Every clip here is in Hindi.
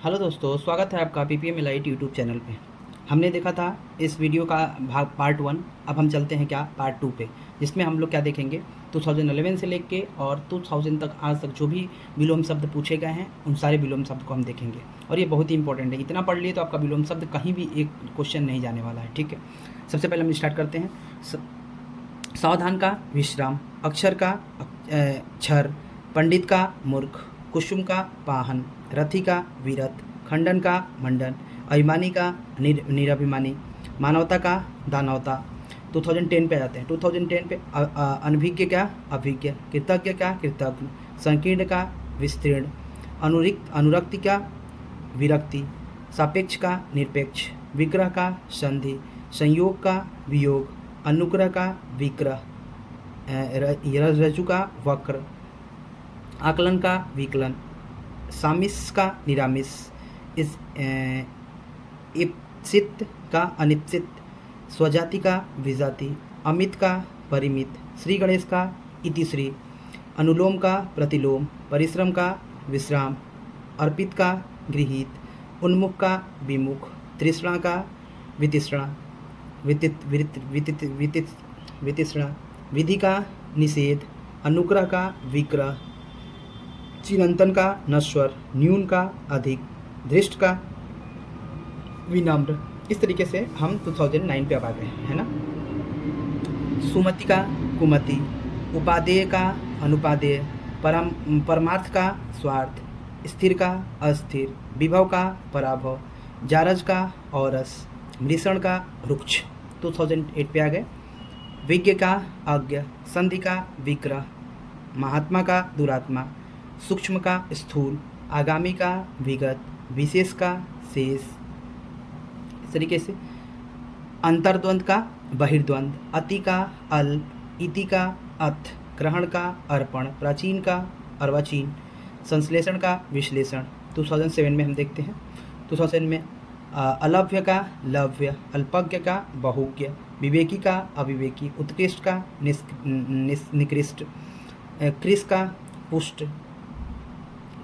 हेलो दोस्तों, स्वागत है आपका पीपीएम लाइट यूट्यूब चैनल पे। हमने देखा था इस वीडियो का भाग पार्ट 1। अब हम चलते हैं क्या पार्ट 2 पे, जिसमें हम लोग क्या देखेंगे 2011 से लेके और 2000 तक आज तक जो भी विलोम शब्द पूछे गए हैं उन सारे विलोम शब्द को हम देखेंगे। और ये बहुत ही इंपॉर्टेंट है, इतना पढ़ लिए तो आपका विलोम शब्द कहीं भी एक क्वेश्चन नहीं जाने वाला है। ठीक है, सबसे पहले हम स्टार्ट करते हैं। सावधान का विश्राम, अक्षर का क्षर, पंडित का मूर्ख, कुसुम का पाहन, रथी का वीरत, खंडन का मंडन, अभिमानी का निरभिमानी, मानवता का दानवता। 2010 पे आ जाते हैं। 2010 पे अनभिज्ञ का अभिज्ञ, कृतज्ञ का कृतज्ञ, संकीर्ण का विस्तीर्ण, अनुरक्ति का विरक्ति, सापेक्ष का निरपेक्ष, विग्रह का संधि, संयोग का वियोग, अनुग्रह का विग्रह, रज्जु का वक्र, आकलन का विकलन, सामिस का निरामिस, इस इप्सित का अनिप्सित, स्वजाति का विजाति, अमित का परिमित, श्री गणेश का इतिश्री, अनुलोम का प्रतिलोम, परिश्रम का विश्राम, अर्पित का गृहीत, उन्मुख का विमुख, तृष्णा का वितृष्णा, वितृष्णा, विधि का निषेध, अनुग्रह का विग्रह, चिरंतन का नश्वर, न्यून का अधिक, धृष्ट का विनम्र। इस तरीके से हम 2009 पे अब आ गए है ना। सुमति का कुमति, उपादेय का अनुपादेय, परमार्थ का स्वार्थ, स्थिर का अस्थिर, विभव का पराभव, जारज का औरस, मृषण का रुक्ष। 2008 पे आ गए। विज्ञ का अज्ञ, संधि का विग्रह, महात्मा का दुरात्मा, सूक्ष्म का स्थूल, आगामी का विगत, विशेष का शेष। इस तरीके से अंतर्द्वंद का बहिर्द्वंद, अति का अल्प, इति का अथ, ग्रहण का अर्पण, प्राचीन का अर्वाचीन, संश्लेषण का विश्लेषण। 2007 में हम देखते हैं। 2007 में अलभ्य का लव्य, अल्पज्ञ का बहुज्ञ, विवेकी का अविवेकी, उत्कृष्ट का निकृष्ट, कृष का पुष्ट,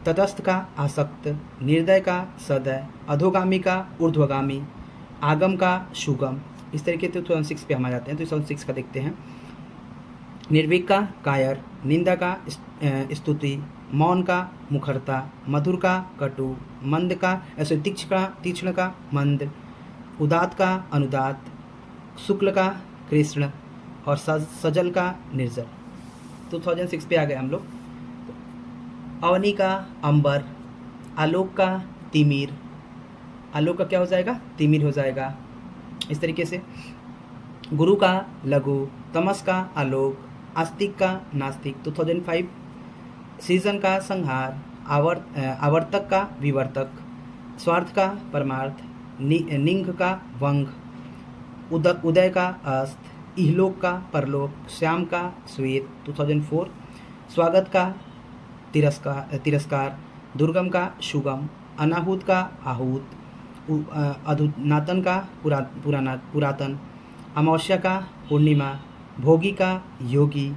तटस्थ का आसक्त, निर्दय का सदय, अधोगामी का ऊर्ध्वगामी, आगम का सुगम। इस तरीके से 2006 पे हम आ जाते हैं। 2006 का देखते हैं। निर्भीक का कायर, निंदा का स्तुति, मौन का मुखरता, मधुर का कटु, मंद का तीक्ष्ण का मंद, उदात का अनुदात, शुक्ल का कृष्ण और सजल का निर्जल। 2006 पे आ गए हम लोग। अवनी का अंबर, आलोक का तिमिर, आलोक का क्या हो जाएगा, तिमिर हो जाएगा। इस तरीके से गुरु का लघु, तमस का आलोक, आस्तिक का नास्तिक। 2005 सीजन का संहार, आवर्तक का विवर्तक, स्वार्थ का परमार्थ, निंग का वंग, उदय का अस्त, इहलोक का परलोक, श्याम का श्वेत। 2004 स्वागत का तिरस्कार, दुर्गम का सुगम, अनाहूत का आहूत, अधुनातन का पुरातन, अमावस्या का पूर्णिमा, भोगी का योगी,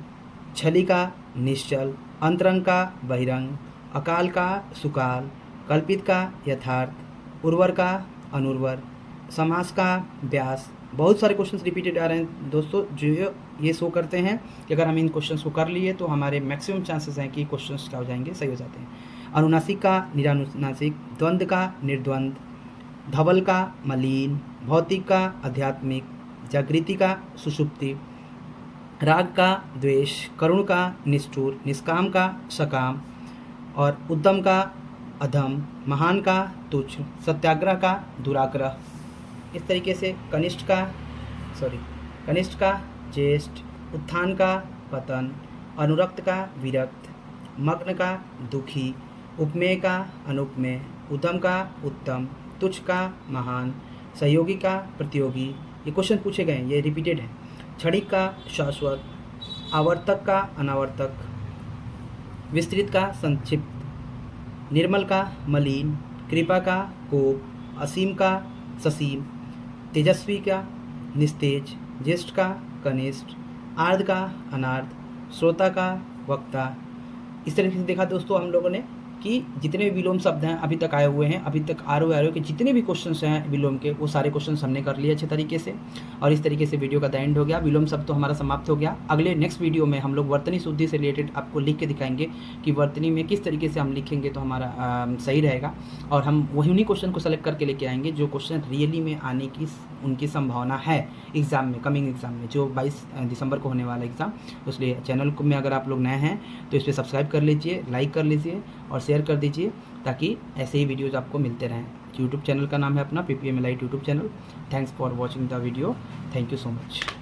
छली का निश्चल, अंतरंग का बहिरंग, अकाल का सुकाल, कल्पित का यथार्थ, उर्वर का अनुर्वर, समास का व्यास। बहुत सारे क्वेश्चंस रिपीटेड आ रहे हैं दोस्तों, जो ये शो करते हैं कि अगर हम इन क्वेश्चंस को कर लिए तो हमारे मैक्सिमम चांसेस हैं कि क्वेश्चंस क्या हो जाएंगे, सही हो जाते हैं। अनुनासिक का निरानुनासिक, द्वंद्व का निर्द्वंद, धवल का मलिन, भौतिक का आध्यात्मिक, जागृति का सुषुप्ति, राग का द्वेष, करुण का निष्ठुर, निष्काम का सकाम और उद्यम का अधम, महान का तुच्छ, सत्याग्रह का दुराग्रह। इस तरीके से कनिष्ठ का ज्येष्ठ, उत्थान का पतन, अनुरक्त का विरक्त, मग्न का दुखी, उपमेय का अनुपमेय, उद्यम का उत्तम, तुच्छ का महान, सहयोगी का प्रतियोगी। ये क्वेश्चन पूछे गए हैं, ये रिपीटेड है। क्षणिक का शाश्वत, आवर्तक का अनावर्तक, विस्तृत का संक्षिप्त, निर्मल का मलिन, कृपा का कोप, असीम का ससीम, तेजस्वी का निस्तेज, ज्येष्ठ का कनिष्ठ, आर्ध का अनार्ध, श्रोता का वक्ता। इस तरीके से देखा दोस्तों हम लोगों ने कि जितने भी विलोम शब्द हैं अभी तक आए हुए हैं, अभी तक आ रहे के जितने भी क्वेश्चंस हैं विलोम के, वो सारे क्वेश्चंस हमने कर लिए अच्छे तरीके से। और इस तरीके से वीडियो का द एंड हो गया। विलोम शब्द तो हमारा समाप्त हो गया। अगले नेक्स्ट वीडियो में हम लोग वर्तनी शुद्धि से रिलेटेड आपको लिख के दिखाएंगे कि वर्तनी में किस तरीके से हम लिखेंगे तो हमारा सही रहेगा। और हम उन्हीं क्वेश्चन को सेलेक्ट करके लेके आएंगे जो क्वेश्चन रियली में आने की उनकी संभावना है एग्ज़ाम में, कमिंग एग्ज़ाम में, जो 22 दिसंबर को होने वाला एग्ज़ाम। इसलिए चैनल को में अगर आप लोग नए हैं तो इस पर सब्सक्राइब कर लीजिए, लाइक कर लीजिए और शेयर कर दीजिए, ताकि ऐसे ही वीडियोज़ आपको मिलते रहें। यूट्यूब चैनल का नाम है अपना PPM Elite YouTube channel. Thanks for watching the video. Thank you so much.